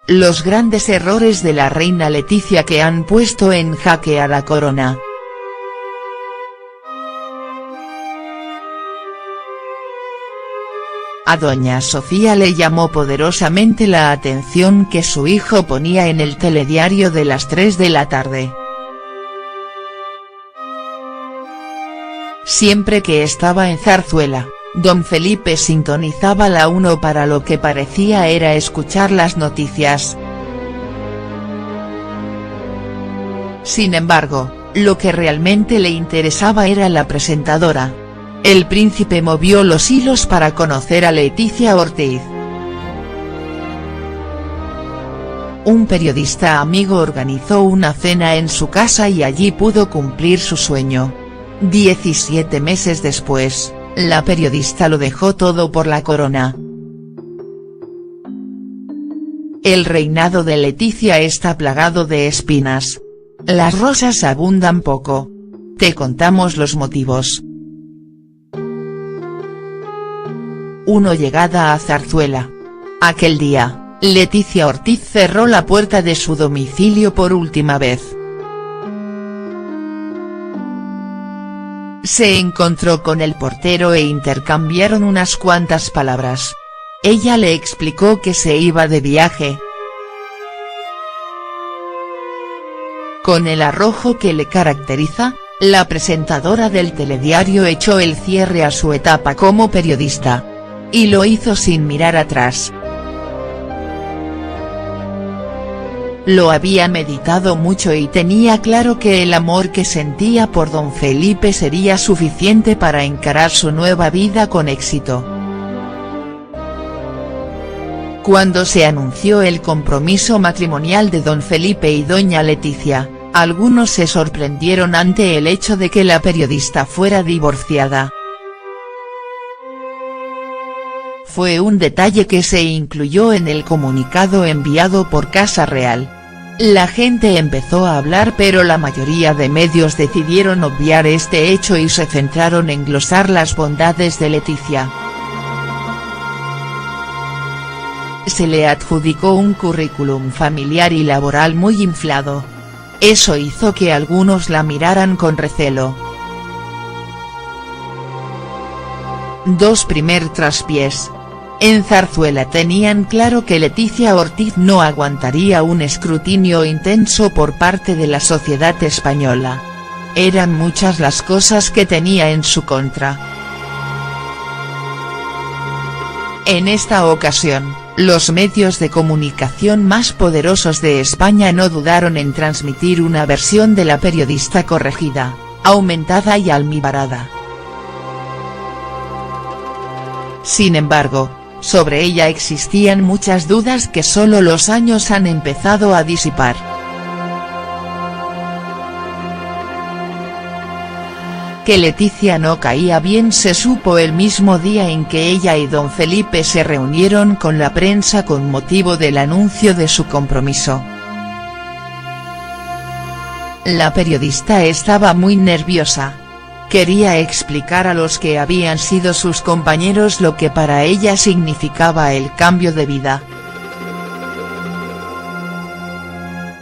los grandes errores de la reina Letizia que han puesto en jaque a la corona. A doña Sofía le llamó poderosamente la atención que su hijo ponía en el telediario de las 3 de la tarde. Siempre que estaba en Zarzuela, don Felipe sintonizaba la 1 para lo que parecía era escuchar las noticias. Sin embargo, lo que realmente le interesaba era la presentadora. El príncipe movió los hilos para conocer a Letizia Ortiz. Un periodista amigo organizó una cena en su casa y allí pudo cumplir su sueño. 17 meses después, la periodista lo dejó todo por la corona. El reinado de Letizia está plagado de espinas. Las rosas abundan poco. Te contamos los motivos. 1. Llegada a Zarzuela. Aquel día, Letizia Ortiz cerró la puerta de su domicilio por última vez. Se encontró con el portero e intercambiaron unas cuantas palabras. Ella le explicó que se iba de viaje. Con el arrojo que le caracteriza, la presentadora del telediario echó el cierre a su etapa como periodista. Y lo hizo sin mirar atrás. Lo había meditado mucho y tenía claro que el amor que sentía por don Felipe sería suficiente para encarar su nueva vida con éxito. Cuando se anunció el compromiso matrimonial de don Felipe y doña Letizia, algunos se sorprendieron ante el hecho de que la periodista fuera divorciada. Fue un detalle que se incluyó en el comunicado enviado por Casa Real. La gente empezó a hablar pero la mayoría de medios decidieron obviar este hecho y se centraron en glosar las bondades de Letizia. Se le adjudicó un currículum familiar y laboral muy inflado. Eso hizo que algunos la miraran con recelo. 2. Primer traspiés. En Zarzuela tenían claro que Letizia Ortiz no aguantaría un escrutinio intenso por parte de la sociedad española. Eran muchas las cosas que tenía en su contra. En esta ocasión, los medios de comunicación más poderosos de España no dudaron en transmitir una versión de la periodista corregida, aumentada y almibarada. Sin embargo, sobre ella existían muchas dudas que solo los años han empezado a disipar. Que Letizia no caía bien se supo el mismo día en que ella y don Felipe se reunieron con la prensa con motivo del anuncio de su compromiso. La periodista estaba muy nerviosa. Quería explicar a los que habían sido sus compañeros lo que para ella significaba el cambio de vida.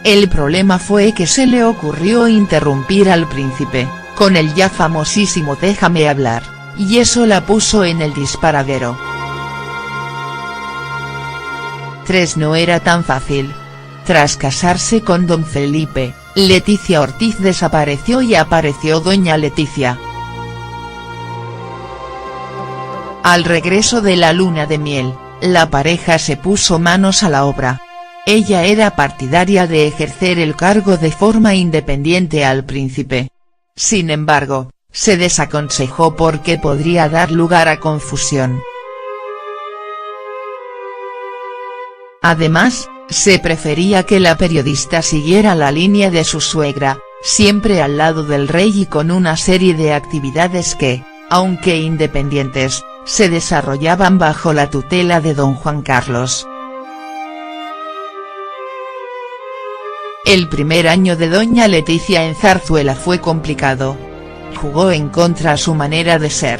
El problema fue que se le ocurrió interrumpir al príncipe, con el ya famosísimo "déjame hablar", y eso la puso en el disparadero. 3. No era tan fácil. Tras casarse con don Felipe, Letizia Ortiz desapareció y apareció doña Letizia. Al regreso de la luna de miel, la pareja se puso manos a la obra. Ella era partidaria de ejercer el cargo de forma independiente al príncipe. Sin embargo, se desaconsejó porque podría dar lugar a confusión. Además, se prefería que la periodista siguiera la línea de su suegra, siempre al lado del rey y con una serie de actividades que, aunque independientes, se desarrollaban bajo la tutela de don Juan Carlos. El primer año de doña Letizia en Zarzuela fue complicado. Jugó en contra su manera de ser.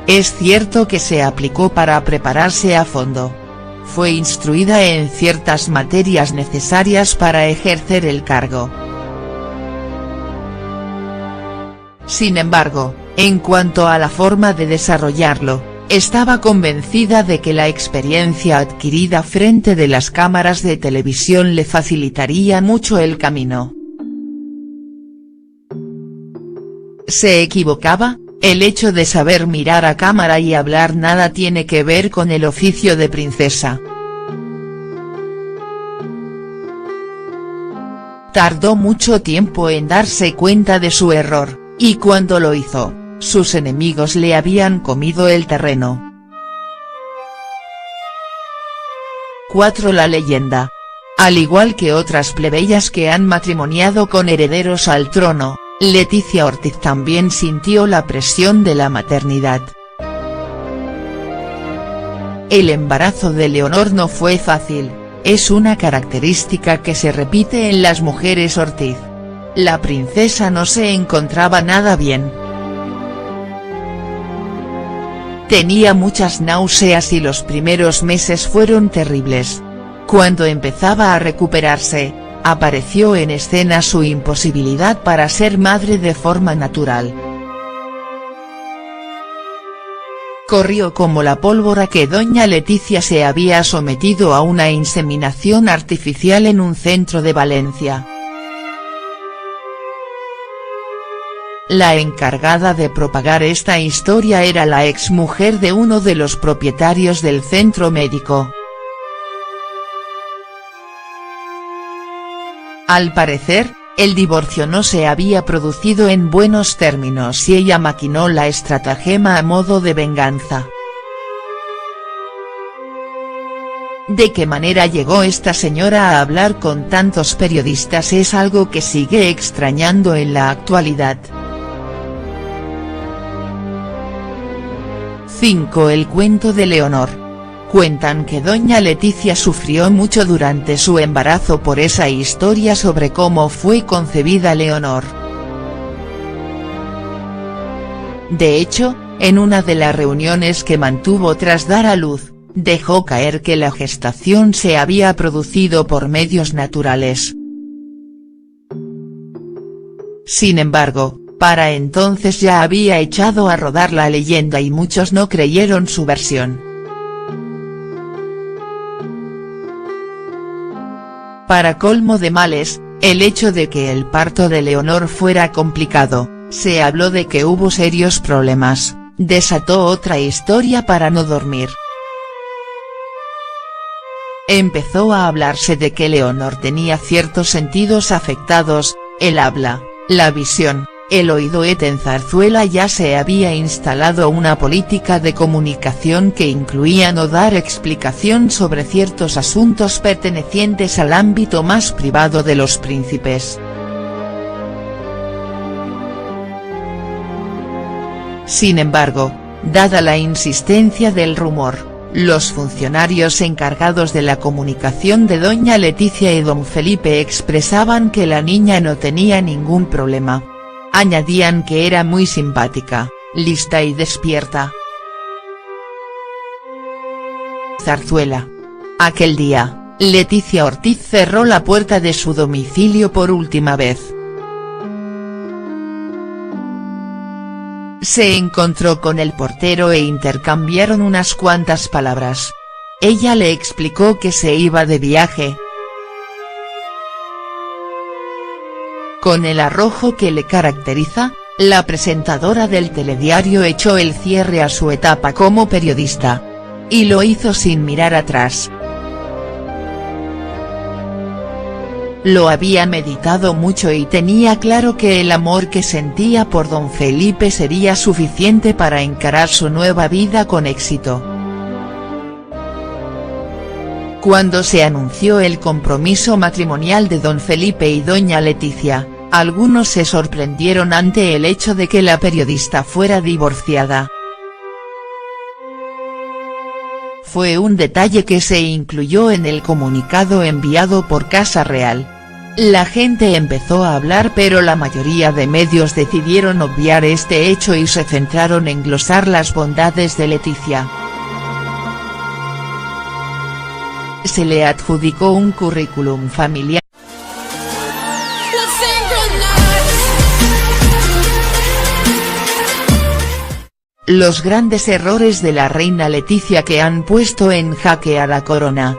Es cierto que se aplicó para prepararse a fondo. Fue instruida en ciertas materias necesarias para ejercer el cargo. Sin embargo, en cuanto a la forma de desarrollarlo, estaba convencida de que la experiencia adquirida frente de las cámaras de televisión le facilitaría mucho el camino. ¿Se equivocaba? El hecho de saber mirar a cámara y hablar nada tiene que ver con el oficio de princesa. Tardó mucho tiempo en darse cuenta de su error, y cuando lo hizo, sus enemigos le habían comido el terreno. 4. La leyenda. Al igual que otras plebeyas que han matrimoniado con herederos al trono, Leticia Ortiz también sintió la presión de la maternidad. El embarazo de Leonor no fue fácil, es una característica que se repite en las mujeres Ortiz. La princesa no se encontraba nada bien. Tenía muchas náuseas y los primeros meses fueron terribles. Cuando empezaba a recuperarse, apareció en escena su imposibilidad para ser madre de forma natural. Corrió como la pólvora que doña Leticia se había sometido a una inseminación artificial en un centro de Valencia. La encargada de propagar esta historia era la exmujer de uno de los propietarios del centro médico. Al parecer, el divorcio no se había producido en buenos términos y ella maquinó la estratagema a modo de venganza. ¿De qué manera llegó esta señora a hablar con tantos periodistas? Es algo que sigue extrañando en la actualidad. 5. El cuento de Leonor. Cuentan que doña Leticia sufrió mucho durante su embarazo por esa historia sobre cómo fue concebida Leonor. De hecho, en una de las reuniones que mantuvo tras dar a luz, dejó caer que la gestación se había producido por medios naturales. Sin embargo, para entonces ya había echado a rodar la leyenda y muchos no creyeron su versión. Para colmo de males, el hecho de que el parto de Leonor fuera complicado, se habló de que hubo serios problemas, desató otra historia para no dormir. Empezó a hablarse de que Leonor tenía ciertos sentidos afectados, el habla, la visión, el oído. En Zarzuela ya se había instalado una política de comunicación que incluía no dar explicación sobre ciertos asuntos pertenecientes al ámbito más privado de los príncipes. Sin embargo, dada la insistencia del rumor, los funcionarios encargados de la comunicación de doña Leticia y don Felipe expresaban que la niña no tenía ningún problema. Añadían que era muy simpática, lista y despierta. Zarzuela. Aquel día, Leticia Ortiz cerró la puerta de su domicilio por última vez. Se encontró con el portero e intercambiaron unas cuantas palabras. Ella le explicó que se iba de viaje. Con el arrojo que le caracteriza, la presentadora del telediario echó el cierre a su etapa como periodista. Y lo hizo sin mirar atrás. Lo había meditado mucho y tenía claro que el amor que sentía por don Felipe sería suficiente para encarar su nueva vida con éxito. Cuando se anunció el compromiso matrimonial de don Felipe y doña Leticia, algunos se sorprendieron ante el hecho de que la periodista fuera divorciada. Fue un detalle que se incluyó en el comunicado enviado por Casa Real. La gente empezó a hablar, pero la mayoría de medios decidieron obviar este hecho y se centraron en glosar las bondades de Leticia. Se le adjudicó un currículum familiar. Los grandes errores de la reina Leticia que han puesto en jaque a la corona.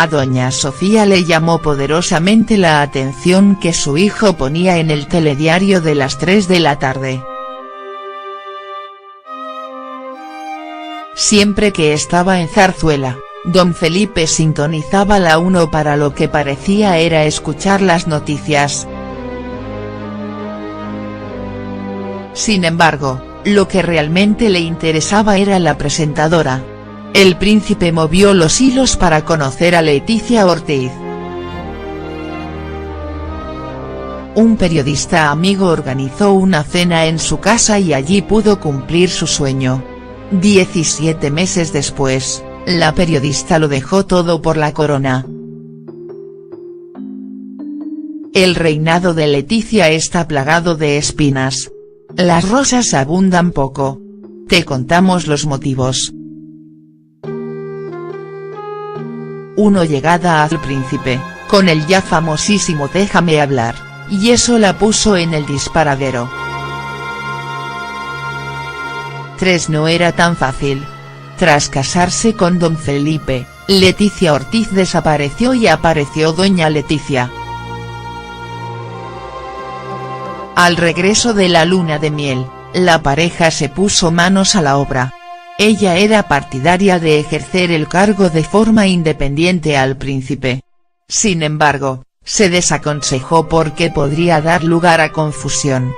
A doña Sofía le llamó poderosamente la atención que su hijo ponía en el telediario de las 3 de la tarde. Siempre que estaba en Zarzuela, don Felipe sintonizaba la 1 para lo que parecía era escuchar las noticias. Sin embargo, lo que realmente le interesaba era la presentadora. El príncipe movió los hilos para conocer a Leticia Ortiz. Un periodista amigo organizó una cena en su casa y allí pudo cumplir su sueño. 17 meses después, la periodista lo dejó todo por la corona. El reinado de Leticia está plagado de espinas. Las rosas abundan poco. Te contamos los motivos. 1. Llegada al príncipe, con el ya famosísimo Déjame hablar, y eso la puso en el disparadero. 3. No era tan fácil. Tras casarse con don Felipe, Leticia Ortiz desapareció y apareció doña Leticia. Al regreso de la luna de miel, la pareja se puso manos a la obra. Ella era partidaria de ejercer el cargo de forma independiente al príncipe. Sin embargo, se desaconsejó porque podría dar lugar a confusión.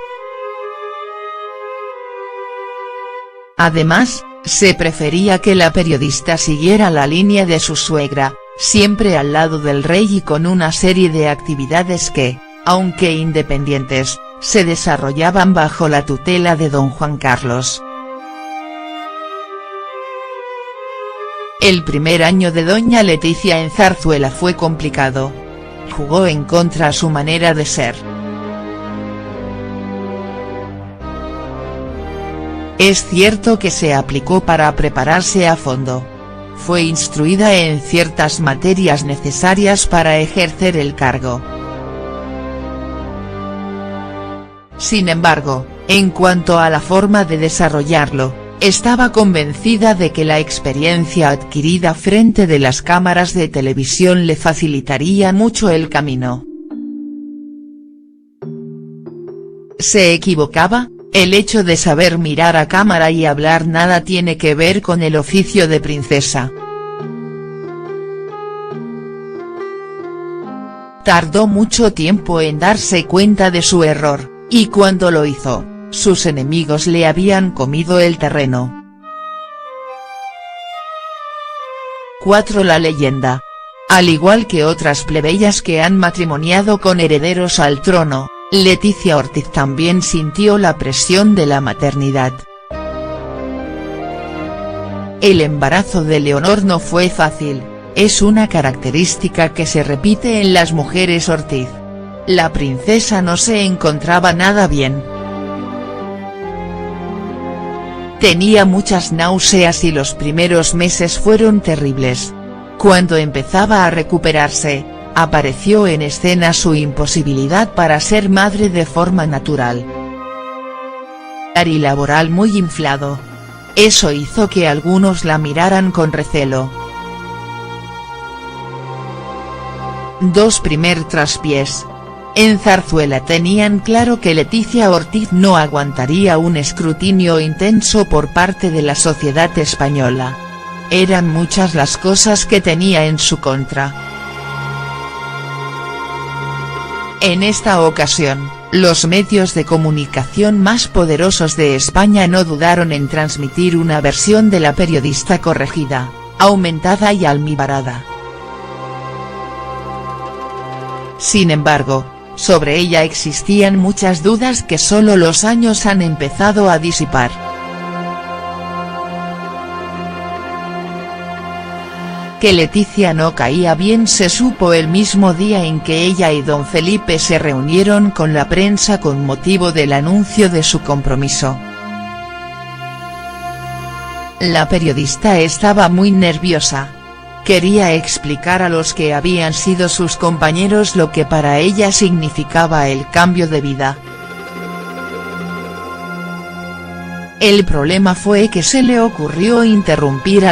Además, se prefería que la periodista siguiera la línea de su suegra, siempre al lado del rey y con una serie de actividades que, aunque independientes, se desarrollaban bajo la tutela de don Juan Carlos. El primer año de doña Leticia en Zarzuela fue complicado. Jugó en contra su manera de ser. Es cierto que se aplicó para prepararse a fondo. Fue instruida en ciertas materias necesarias para ejercer el cargo. Sin embargo, en cuanto a la forma de desarrollarlo, estaba convencida de que la experiencia adquirida frente de las cámaras de televisión le facilitaría mucho el camino. ¿Se equivocaba? El hecho de saber mirar a cámara y hablar nada tiene que ver con el oficio de princesa. Tardó mucho tiempo en darse cuenta de su error, y cuando lo hizo, sus enemigos le habían comido el terreno. 4. La leyenda. Al igual que otras plebeyas que han matrimoniado con herederos al trono, Leticia Ortiz también sintió la presión de la maternidad. El embarazo de Leonor no fue fácil, es una característica que se repite en las mujeres Ortiz. La princesa no se encontraba nada bien. Tenía muchas náuseas y los primeros meses fueron terribles. Cuando empezaba a recuperarse, apareció en escena su imposibilidad para ser madre de forma natural. Y laboral muy inflado. Eso hizo que algunos la miraran con recelo. 2. Primer traspiés. En Zarzuela tenían claro que Leticia Ortiz no aguantaría un escrutinio intenso por parte de la sociedad española. Eran muchas las cosas que tenía en su contra. En esta ocasión, los medios de comunicación más poderosos de España no dudaron en transmitir una versión de la periodista corregida, aumentada y almibarada. Sin embargo, sobre ella existían muchas dudas que solo los años han empezado a disipar. Que Leticia no caía bien se supo el mismo día en que ella y don Felipe se reunieron con la prensa con motivo del anuncio de su compromiso. La periodista estaba muy nerviosa. Quería explicar a los que habían sido sus compañeros lo que para ella significaba el cambio de vida. El problema fue que se le ocurrió interrumpir al